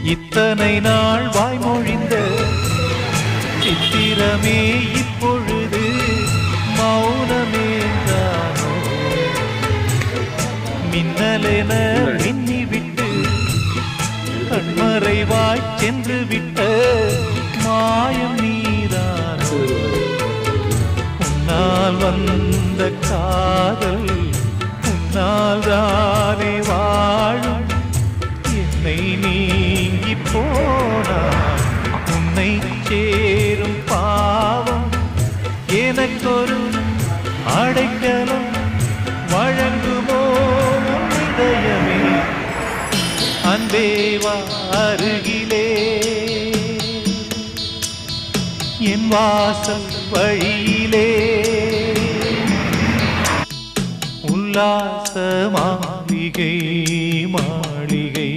இத்தனை நாள் வாய்மொழிந்த சித்திரமே இப்பொழுது மௌனமேந்தானோ மின்னலென மின்னிவிட்டு கண்மறைவாய் சென்று விட்ட மாயம் நீதானோ உன்னால் வந்த காதல் உன்னால் தானே வாழும் என்னை நீங்கி போனார் உன்னை சேரும் பாவம் எனக்கொரு அடைக்கலம் வழங்குமோ உன் இதயமே அன்பேவா அருகிலே என் வாசல் வழியிலே உல்லாச மாளிகை மாளிகை